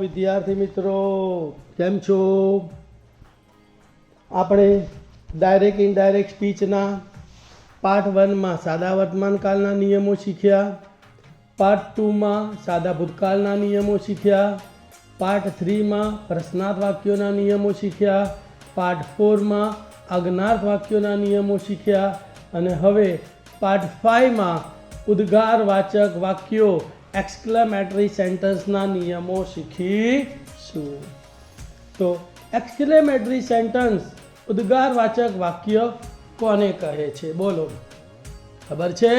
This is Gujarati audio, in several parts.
વિદ્યાર્થી મિત્રો, કેમ છો? આપણે ડાયરેક્ટ ઇનડાયરેક્ટ સ્પીચના પાર્ટ 1માં સાદા વર્તમાનકાળના નિયમો શીખ્યા, પાર્ટ 2માં સાદા ભૂતકાળના નિયમો શીખ્યા, પાર્ટ 3માં પ્રશ્નાર્થ વાક્યોના નિયમો શીખ્યા, પાર્ટ 4માં આજ્ઞાર્થ વાક્યોના નિયમો શીખ્યા અને હવે પાર્ટ 5માં ઉદ્ગારવાચક વાક્યો એક્સક્લેમેટરી સેન્ટેન્સના નિયમો શીખીશું. તો એક્સક્લેમેટરી સેન્ટેન્સ ઉદ્ગારવાચક વાક્ય કોને કહે છે? બોલો, ખબર છે?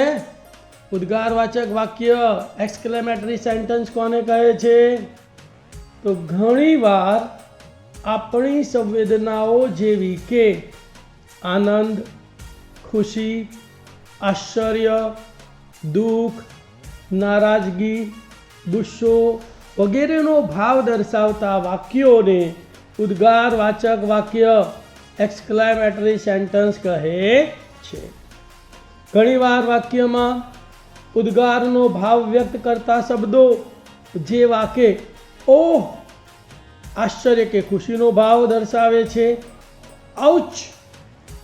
ઉદ્ગારવાચક વાક્ય એક્સક્લેમેટરી સેન્ટેન્સ કોને કહે છે? તો ઘણીવાર આપણી સંવેદનાઓ જેવી કે આનંદ, ખુશી, આશ્ચર્ય, દુઃખ, નારાજગી, ગુસ્સો વગેરેનો ભાવ દર્શાવતા વાક્યોને ઉદ્ગારવાચક વાક્ય એક્સક્લેમેટરી સેન્ટેન્સ કહે છે. ઘણીવાર વાક્યમાં ઉદ્ગારનો ભાવ વ્યક્ત કરતા શબ્દો જેવા કે ઓહ આશ્ચર્ય કે ખુશીનો ભાવ દર્શાવે છે, આઉચ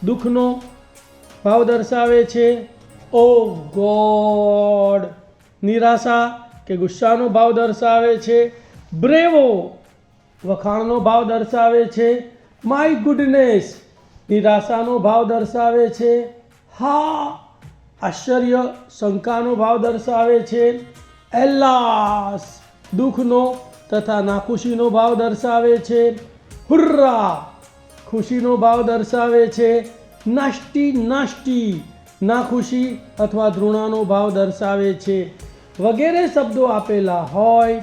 દુઃખનો ભાવ દર્શાવે છે, ઓ ગોડ નિરાશા કે ગુસ્સાનો ભાવ દર્શાવે છે, બ્રેવો વખાણનો ભાવ દર્શાવે છે, માય ગુડનેસ નિરાશાનો ભાવ દર્શાવે છે, હા આશ્ચર્ય શંકાનો ભાવ દર્શાવે છે, એલાસ દુઃખનો તથા નાખુશીનો ભાવ દર્શાવે છે, હુર્રા ખુશીનો ભાવ દર્શાવે છે, નાસ્ટી નાસ્ટી નાખુશી અથવા ધૃણાનો ભાવ દર્શાવે છે વગેરે શબ્દો આપેલા હોય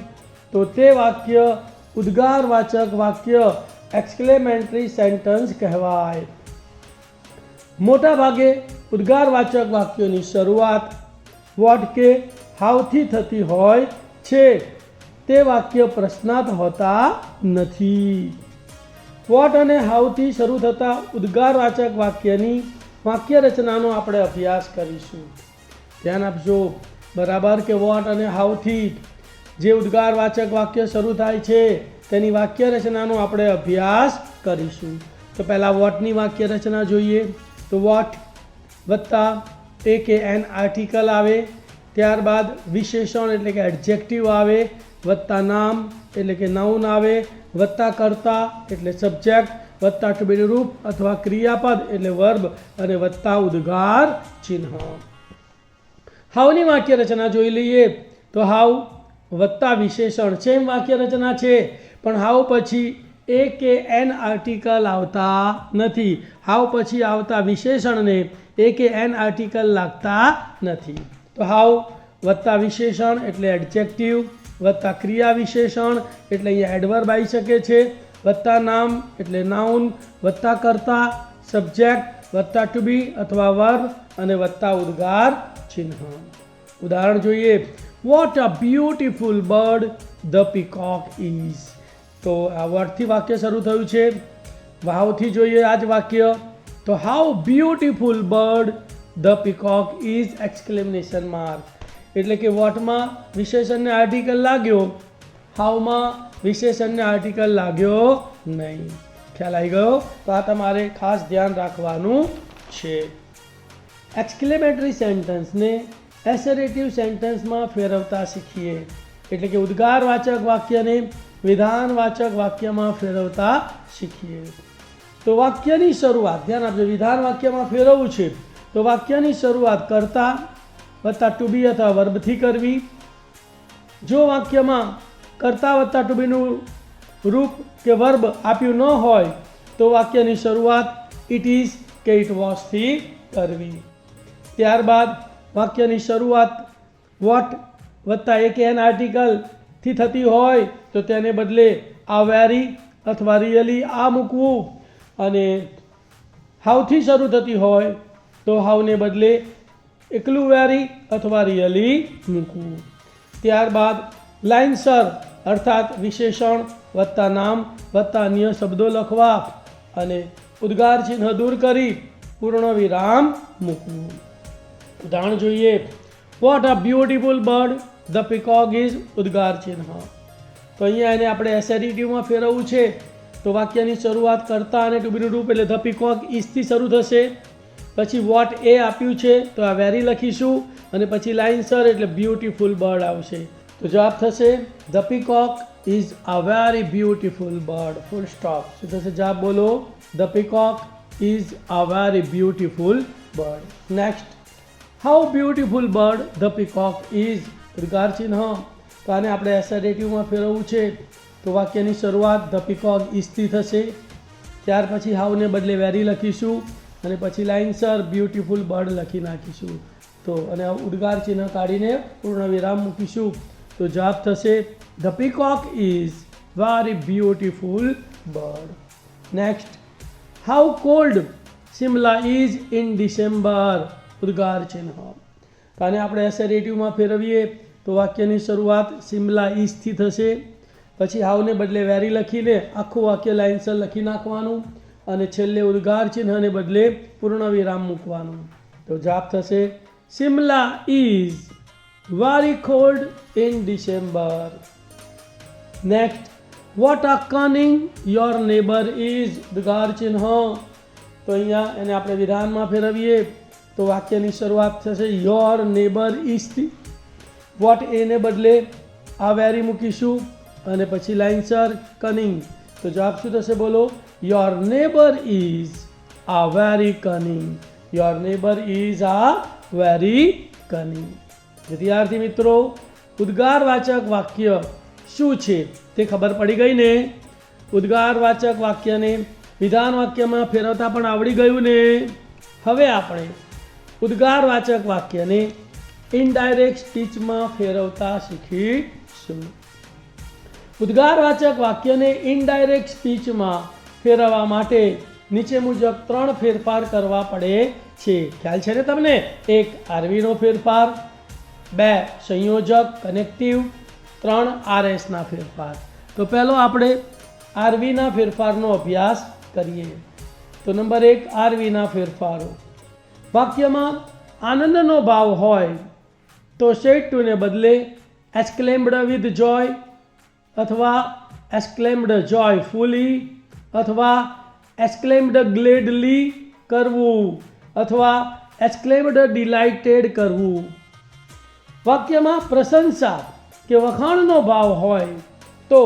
તો તે વાક્ય ઉદ્ગારવાચક વાક્ય એક્સક્લેમેટરી સેન્ટેન્સ કહેવાય. મોટા ભાગે ઉદ્ગારવાચક વાક્યોની શરૂઆત વોટ કે હાવથી થતી હોય છે. તે વાક્ય પ્રશ્નાર્થ હોતા નથી. વોટ અને હાવથી શરૂ થતા ઉદ્ગારવાચક વાક્યની વાક્ય રચનાનો આપણે અભ્યાસ કરીશું. ધ્યાન આપજો બરાબર કે વોટ અને હાવથી જે ઉદ્ગારવાચક વાક્ય શરૂ થાય છે તેની વાક્ય રચનાનો આપણે અભ્યાસ કરીશું. તો પહેલાં વોટની વાક્ય રચના જોઈએ. તો વોટ વત્તા એ કે એન આર્ટિકલ આવે, ત્યારબાદ વિશેષણ એટલે કે એડજેક્ટિવ આવે, વત્તા નામ એટલે કે નાઉન આવે, વત્તા કર્તા એટલે સબ્જેક્ટ, વત્તા ટુ બી રૂપ અથવા ક્રિયાપદ એટલે વર્બ અને વત્તા ઉદ્ગાર ચિહ્ન. હાવની વાક્ય રચના જોઈ લઈએ. તો હાવ વત્તા વિશેષણ સેમ વાક્ય રચના છે, પણ હાવ પછી એ કે એન આર્ટિકલ આવતા નથી. હાવ પછી આવતા વિશેષણને એ કે એન આર્ટિકલ લાગતા નથી. તો હાવ વત્તા વિશેષણ એટલે એડજેક્ટિવ, વત્તા ક્રિયા વિશેષણ એટલે અહીંયા એડવર્બ આવી શકે છે, વત્તા નામ એટલે નાઉન, વત્તા કર્તા સબ્જેક્ટ, વત્તા ટુ બી અથવા વર્બ અને વત્તા ઉદ્ગાર ચિહ્ન. ઉદાહરણ જોઈએ. What a beautiful bird the peacock is. તો આ વર્ડથી વાક્ય શરૂ થયું છે. વાવથી જોઈએ આ જ વાક્ય. તો how beautiful bird the peacock is exclamation mark. એટલે કે વોટમાં વિશેષણને આર્ટિકલ લાગ્યો, હાવમાં વિશેષણને આર્ટિકલ લાગ્યો નહીં. ખ્યાલ આવી ગયો? તો આ તમારે ખાસ ધ્યાન રાખવાનું છે. એક્સક્લેમેટરી સેન્ટેન્સને એસરેટિવ સેન્ટેન્સમાં ફેરવતા શીખીએ. એટલે કે ઉદ્ગારવાચક વાક્યને વિધાનવાચક વાક્યમાં ફેરવતા શીખીએ. તો વાક્યની શરૂઆત ધ્યાન આપજો. વિધાન વાક્યમાં ફેરવવું છે તો વાક્યની શરૂઆત કરતા વત્તા ટુ બી અથવા વર્બથી કરવી. જો વાક્યમાં કર્તા વત્તા ટુ બીનું રૂપ કે વર્બ આપ્યું ન હોય તો વાક્યની શરૂઆત ઇટ ઇઝ કે ઇટ વોઝથી કરવી. ત્યારબાદ વાક્યની શરૂઆત વોટ વત્તા એ કે એન આર્ટિકલથી થતી હોય તો તેને બદલે આ વેરી અથવા રિયલી આ મૂકવું, અને હાવથી શરૂ થતી હોય તો હાવને બદલે એકલું વેરી અથવા રિયલી મૂકવું. ત્યારબાદ લાઇનસર અર્થાત વિશેષણ વત્તા નામ વત્તા અન્ય શબ્દો લખવા અને ઉદ્ગાર ચિહ્ન દૂર કરી પૂર્ણ વિરામ મૂકવું. ઉદાહરણ જોઈએ. What a beautiful bird the peacock is ઉદ્ગાર ચિહ્ન. તો અહીંયા એને આપણે એસેરેટિવમાં ફેરવવું છે તો વાક્યની શરૂઆત કરતા અને ટુ બીનું રૂપ એટલે ધ પીકોક ઇઝથી શરૂ થશે. પછી વોટ એ આપ્યું છે તો આ વેરી લખીશું અને પછી લાઇનસર એટલે બ્યુટીફુલ બર્ડ આવશે. તો જવાબ થશે the peacock is a very beautiful bird, full stop. શું થશે જવાબ બોલો? The peacock is a very beautiful bird. Next, how beautiful bird the peacock is, ઉદ્ગાર ચિહ્ન. તો આને આપણે એસેરેટિવમાં ફેરવવું છે તો વાક્યની શરૂઆત ધ પીકોક ઇઝથી થશે. ત્યાર પછી હાઉને બદલે વેરી લખીશું અને પછી લાઇનસર બ્યુટીફુલ બર્ડ લખી નાખીશું. તો અને ઉદ્ગાર ચિહ્ન કાઢીને પૂર્ણ વિરામ મૂકીશું. તો જવાબ થશે the peacock is very beautiful bird. Next, how cold Shimla is in December, ઉદ્ગાર ચિહ્ન. તો આને આપણે એસેરેટિવમાં ફેરવીએ તો વાક્યની શરૂઆત શિમલા ઇઝથી થશે. પછી હાઉને બદલે વેરી લખીને આખું વાક્ય લાઇનસર લખી નાખવાનું અને છેલ્લે ઉદ્ગાર ચિહ્નને બદલે પૂર્ણ વિરામ મૂકવાનું. તો જવાબ થશે Shimla is very cold in December. Next, what a cunning your neighbour is, ઉદ્ગાર ચિહ્ન. તો અહીંયા એને આપણે વિધાનમાં ફેરવીએ તો વાક્યની શરૂઆત થશે યોર નેબર ઇઝથી. વોટ એને બદલે આ વેરી મૂકીશું અને પછી લાઇનસર કનિંગ. તો જવાબ શું થશે બોલો? Your neighbour is a very cunning, your neighbour is a very cunning. વિદ્યાર્થી મિત્રો, ઉદ્ગારવાચક વાક્ય શું છે તે ખબર પડી ગઈ ને? ઉદ્ગારવાચક વાક્યને વિધાન વાક્યમાં ફેરવતા પણ આવડી ગયું ને? હવે આપણે ઉદ્ગારવાચક વાક્યને ઇનડાયરેક્ટ સ્પીચમાં ફેરવતા શીખીશું. ઉદ્ગારવાચક વાક્યને ઇનડાયરેક્ટ સ્પીચમાં ફેરવવા માટે નીચે મુજબ 3 ફેરફાર કરવા પડે છે. ખ્યાલ છે ને તમને? 1 આરવીનો ફેરફાર, 2 સંયોજક કનેક્ટિવ, 3 આરએસના ફેરફાર. તો પહેલો આપણે આરવીના ફેરફારનો અભ્યાસ કરીએ. તો નંબર 1 આરવીના ફેરફારો. વાક્યમાં આનંદનો ભાવ હોય તો સેડ ટુને બદલે એક્સક્લેમ્ડ વિથ જોય અથવા એક્સક્લેમ્ડ જોયફુલી અથવા એક્સક્લેમ્ડ ગ્લેડલી કરવું અથવા એક્સક્લેમ્ડ ડિલાઇટેડ કરવું. વાક્યમાં પ્રશંસા કે વખાણનો ભાવ હોય તો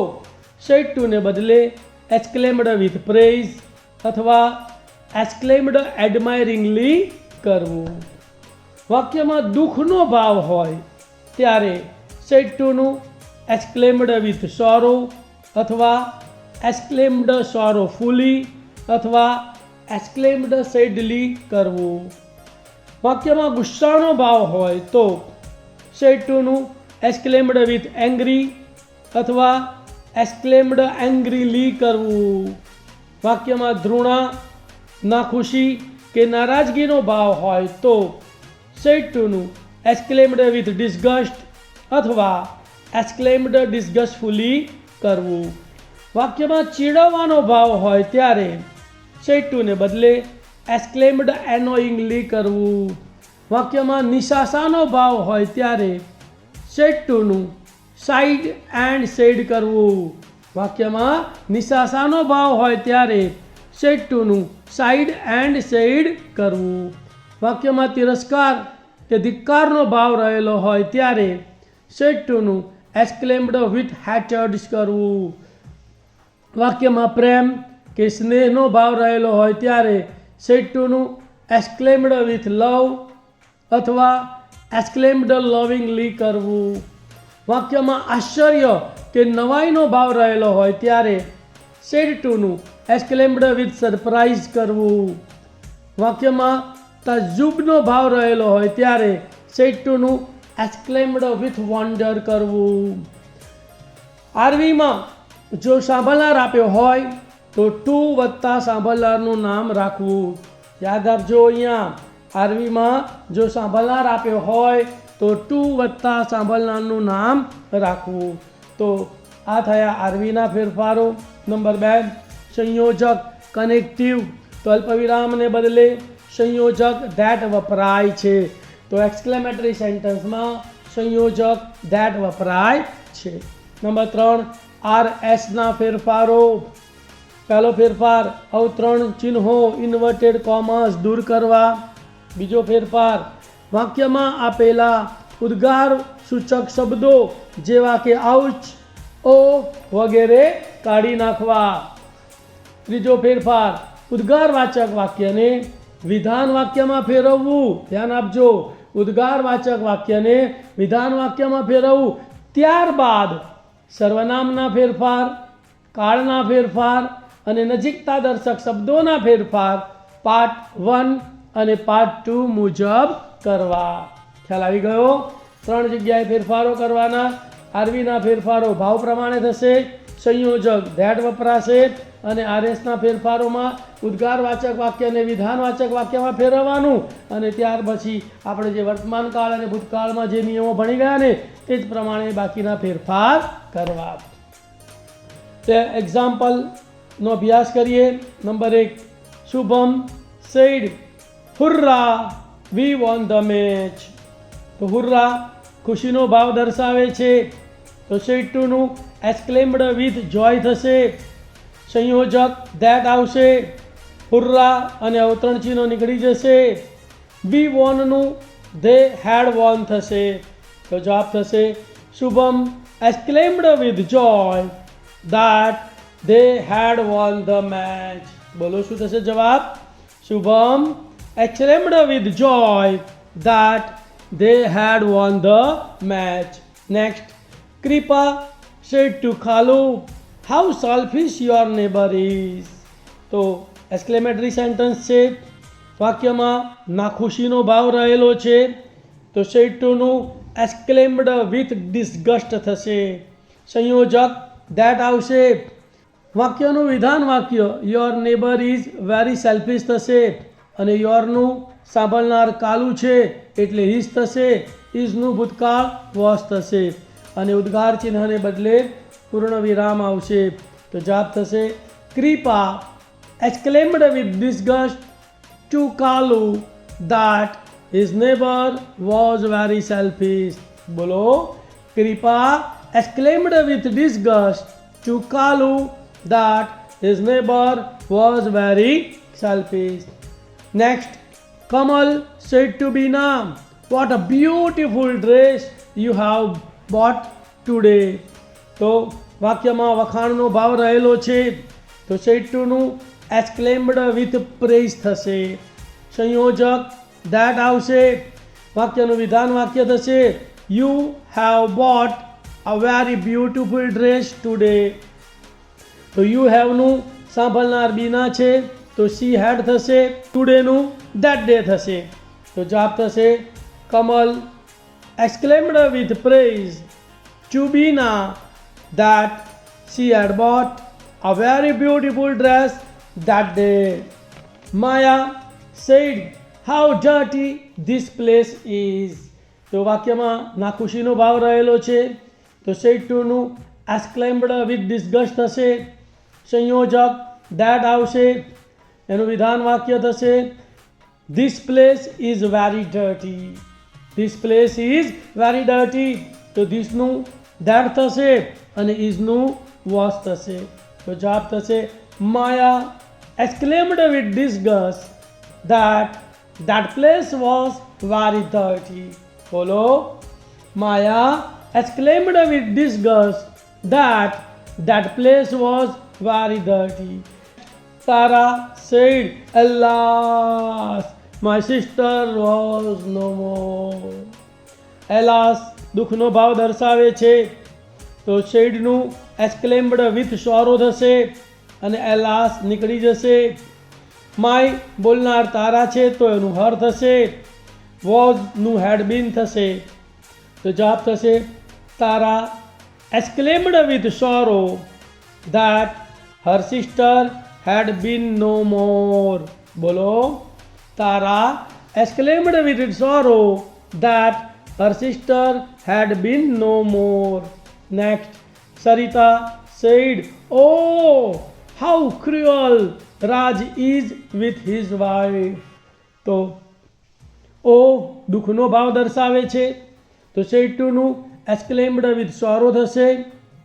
સેડ ટુને બદલે એક્સક્લેમ્ડ વિથ પ્રેઇઝ અથવા એક્સક્લેમ્ડ એડમાયરિંગલી કરવું. વાક્યમાં દુઃખનો ભાવ હોય ત્યારે સેડ ટુનું એક્સક્લેમ્ડ વિથ સોરો અથવા એક્સક્લેમ્ડ સોરોફુલી અથવા એક્સક્લેમ્ડ સેડલી કરવું. વાક્યમાં ગુસ્સાનો ભાવ હોય તો સેડ ટુનું એક્સક્લેમ્ડ વિથ એંગ્રી અથવા એક્સક્લેમ્ડ એંગ્રીલી કરવું. વાક્યમાં ધૃણા, નાખુશી કે નારાજગીનો ભાવ હોય તો સેડ ટુનું એક્સક્લેમ્ડ વિથ ડિસગસ્ટ અથવા એક્સક્લેમ્ડ ડિસગસ્ટફુલી કરવું. વાક્યમાં ચીડવવાનો ભાવ હોય ત્યારે સેડ ટુને બદલે એક્સક્લેમ્ડ એનોઇંગલી કરવું. વાક્યમાં નિશાસાનો ભાવ હોય ત્યારે સેડ ટુનું સાઇડ એન્ડ સેડ કરવું. વાક્યમાં નિશાસાનો ભાવ હોય ત્યારે સેડ ટુનું સાઇડ એન્ડ સેડ કરવું. વાક્યમાં તિરસ્કાર કે ધિક્કારનો ભાવ રહેલો હોય ત્યારે સેડ ટુનું એક્સક્લેમ્ડ વિથ હેટર્ડ્સ કરવું. વાક્યમાં પ્રેમ કે સ્નેહનો ભાવ રહેલો હોય ત્યારે સેડ ટુનું એક્સક્લેમ્ડ વિથ લવ અથવા એક્સક્લેમ્ડ લવિંગલી કરવું. વાક્યમાં આશ્ચર્ય કે નવાઈનો ભાવ રહેલો હોય ત્યારે સેડ ટુનું એક્સક્લેમ્ડ વિથ સરપ્રાઇઝ કરવું. વાક્યમાં તાજુબનો ભાવ રહેલો હોય ત્યારે સેડ ટુનું એક્સક્લેમ્ડ વિથ વન્ડર કરવું. આરવીમાં જો સાંભળનાર આપ્યો હોય તો ટુ વત્તા સાંભળનારનું નામ રાખવું. યાદ આપજો, અહીંયા આરવીમાં જો સાંભળનાર આપ્યો હોય તો ટુ વત્તા સાંભળનારનું નામ રાખવું. તો આ થયા આરવીના ફેરફારો. નંબર 2 સંયોજક કનેક્ટિવ. તો અલ્પવિરામને બદલે સંયોજક ધેટ વપરાય છે. તો એક્સક્લેમેટરી સેન્ટેન્સમાં સંયોજક ધેટ વપરાય છે. નંબર 3 RS ના ફેરફારો. પહેલો ફેરફાર અવતરણ ચિહ્નો ઇન્વર્ટેડ કોમાસ દૂર કરવા. બીજો ફેરફાર વાક્યમાં આપેલા ઉદ્ગાર સૂચક શબ્દો જેવા કે આઉચ, ઓ વગેરે કાઢી નાખવા. ત્રીજો ફેરફાર ઉદ્ગારવાચક વાક્યને વિધાન વાક્યમાં ફેરવવું. ધ્યાન આપજો, ઉદ્ગારવાચક વાક્યને વિધાન વાક્યમાં ફેરવવું. ત્યારબાદ સર્વનામના ફેરફાર, કાળના ફેરફાર અને નજીકતા દર્શક શબ્દોના ફેરફાર પાર્ટ 1 અને પાર્ટ 2 મુજબ કરવા. ખ્યાલ આવી ગયો? 3 જગ્યાએ ફેરફારો કરવાના. આરવીના ફેરફારો ભાવ પ્રમાણે થશે, સંયોજક ધેટ વપરાશે અને આરએસના ફેરફારોમાં ઉદ્ગારવાચક વાક્યને વિધાનવાચક વાક્યમાં ફેરવવાનું. અને ત્યાર પછી આપણે જે વર્તમાન કાળ અને ભૂતકાળમાં જે નિયમો ભણી ગયા ને તે જ પ્રમાણે બાકીના ફેરફાર કરવા. તે એક્ઝામ્પલનો અભ્યાસ કરીએ. Number 1 Shubham said hurrah we won the match. તો હુર્રા ખુશીનો ભાવ દર્શાવે છે, તો સેડ ટુનું એક્સક્લેમ્ડ વિથ જોય થશે. સંયોજક ધેટ આવશે, હુર્રા અને અવતરણ ચિહ્નો નીકળી જશે. વી વોનનું ધે હેડ વોન થશે. તો જવાબ થશે Shubham exclaimed with Joy that they had won the match. બોલો શું થશે જવાબ? Shubham exclaimed with joy that they had won the match. Next, Kripa said to Khalu, how selfish your neighbor is. તો એક્સક્લેમેટરી સેન્ટન્સ છે. વાક્યમાં નાખુશીનો ભાવ રહેલો છે. તો સેડ ટુનું એક્સક્લેમ્ડ વિથ ડિસ્ગસ્ટ થશે. સંયોજક ધેટ આવશે. વાક્યનું વિધાન વાક્ય your neighbour is very selfish થશે અને યોરનું સાંભળનાર કાલુ છે એટલે હિઝ થશે. ઇઝનું ભૂતકાળ વોઝ થશે અને ઉદ્ગાર ચિહ્નને બદલે પૂર્ણ વિરામ આવશે. તો જવાબ થશે Kripa exclaimed with disgust to Kalu that his neighbor was very selfish. બોલો, ક્રિપા exclaimed with disgust to Kalu that his neighbor was very selfish. Next, Kamal said to Bina, what a beautiful dress you have bought today. તો વાક્યમાં વખાણનો ભાવ રહેલો છે. તો said to નું exclaimed with praise થશે. સંયોજક that આવશે. વાક્યનું વિધાન વાક્ય થશે you have bought a very beautiful dress today. તો you have નું સાંભળનાર બીના છે તો she had થશે. today નું that day થશે. તો જવાબ થશે Kamal exclaimed with praise to Bina that she had bought a very beautiful dress that day. Maya said how dirty this place is. તો વાક્યમાં નાખુશીનો ભાવ રહેલો છે. તો સેડ ટુનું એક્સક્લેમ્ડ વિથ ડિસ્ગસ્ટ થશે. સંયોજક ધેટ આવશે. એનું વિધાન વાક્ય થશે this place is very dirty. This place is very dirty. તો ધીસનું ધેટ થશે અને ઇઝનું વોઝ થશે. તો જવાબ થશે Maya exclaimed with disgust that place was very dirty. બોલો, માયા exclaimed with disgust that place was very dirty. Tara said, alas, my sister was no more. alas દુઃખનો ભાવ દર્શાવે છે. તો શેડનું exclaimed with sorrow થશે અને alas નીકળી જશે. માય બોલનાર તારા છે તો એનું હર થશે. વોઝનું હેડ બીન થશે. તો જવાબ થશે તારા exclaimed with sorrow that her sister had been no more. બોલો, તારા exclaimed with sorrow that her sister had been no more. Next, Sarita said, oh, how cruel Raj is with his wife. તો ઓ દુઃખનો ભાવ દર્શાવે છે. તો સેડ ટુનું એક્સક્લેમ્ડ વિથ સોરો થશે.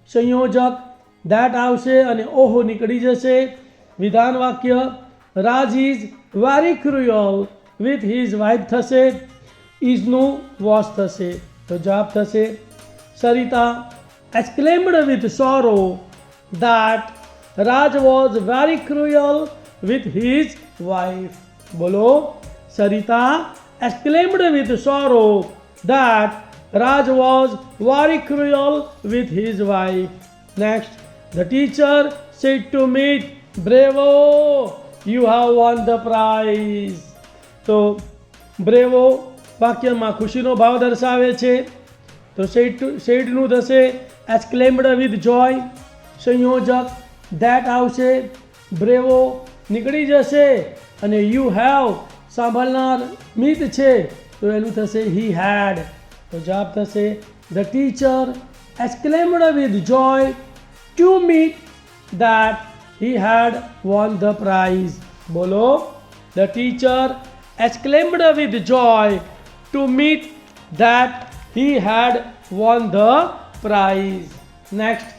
સંયોજક ધેટ આવશે અને ઓહો નીકળી જશે. વિધાન વાક્ય Raj is very cruel with his wife થશે. ઇઝનું વોશ થશે. તો જવાબ થશે Sarita exclaimed with sorrow that Raj was very cruel with his wife. બોલો Sarita exclaimed with sorrow that Raj was very cruel with his wife. Next, the teacher said to Meet, bravo, you have won the prize. તો bravo વાક્યમાં ખુશીનો ભાવ દર્શાવે છે. તો સેડનું થશે exclaimed with joy. સંયોજક ધેટ આવશે. બ્રેવો નીકળી જશે અને યુ હેવ સાંભળનાર મિત છે તો એનું થશે હી હેડ. તો જવાબ થશે the teacher exclaimed with joy to meet that he had won the prize. બોલો the teacher exclaimed with joy to meet that he had won the prize. Next,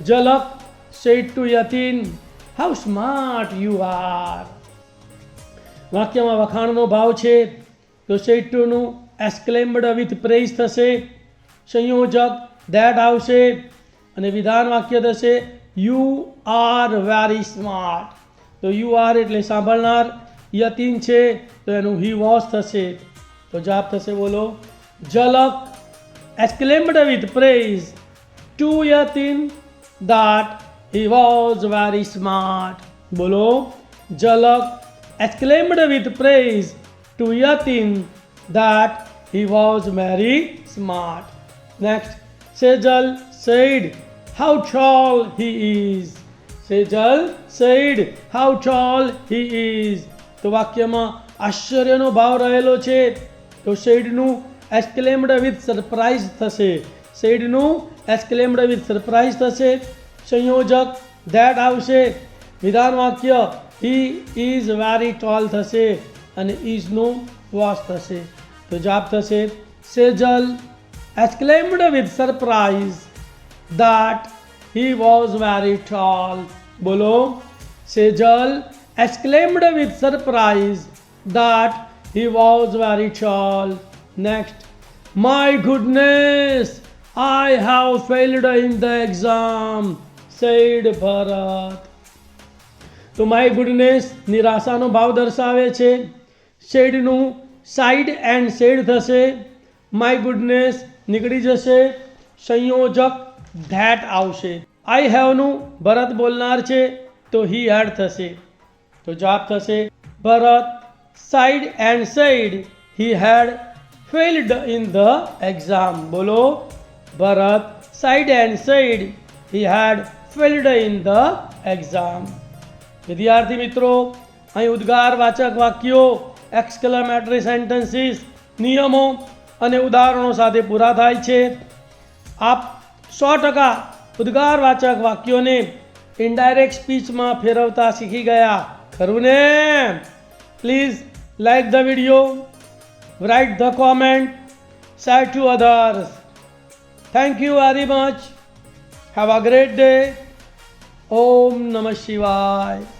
Jalak said to Yatin, how smart you are. વાક્યમાં વખાણનો ભાવ છે તો said to નું exclaimed with praise થશે. સંયોજક that આવશે અને વિધાન વાક્ય થશે you are very smart. તો you are એટલે સાંભળનાર યતીન છે તો એનું he was થશે. તો જવાબ થશે બોલો ઝલક exclaimed with praise to Yatin that he was very smart. બોલો ઝલક exclaimed with praise to Yatin that he was very smart. Next, Sejal said how tall he is. Sejal said how tall he is. તો વાક્યમાં આશ્ચર્યનો ભાવ રહેલો છે તો સેડનું exclaimed with surprise થશે. સેડનું exclaimed with surprise થશે. સંયોજક that આવશે. વિધાન વાક્ય he is very tall થશે અને isનું was થશે. તો જવાબ થશે Sejal exclaimed with surprise that he was very tall. બોલો Sejal exclaimed with surprise that he was very tall. Next, my goodness, I have failed in the exam, said Bharat. તો my goodness નિરાશાનો ભાવ દર્શાવે છે. શેડનું સાઇડ એન્ડ શેડ થશે. my goodness નીકળી જશે. સંયોજક ધેટ આવશે. I have નું ભરત બોલનાર છે તો he had થશે. તો જવાબ થશે Bharat sighed and said he had failed in the exam. બોલો Bharat sighed and said he had failed in the exam. વિદ્યાર્થી મિત્રો અહીં ઉદ્ગાર વાચક વાક્યો એક્સક્લેમેટરી સેન્ટેન્સીસ નિયમો અને ઉદાહરણો સાથે પૂરા થાય છે. આપ 100% ઉદ્ગાર વાચક વાક્યોને ઇનડાયરેક્ટ સ્પીચમાં ફેરવતા શીખી ગયા ખરું ને? Please like the video, write the comment, share to others. Thank you very much. Have a great day. Om Namah Shivaya.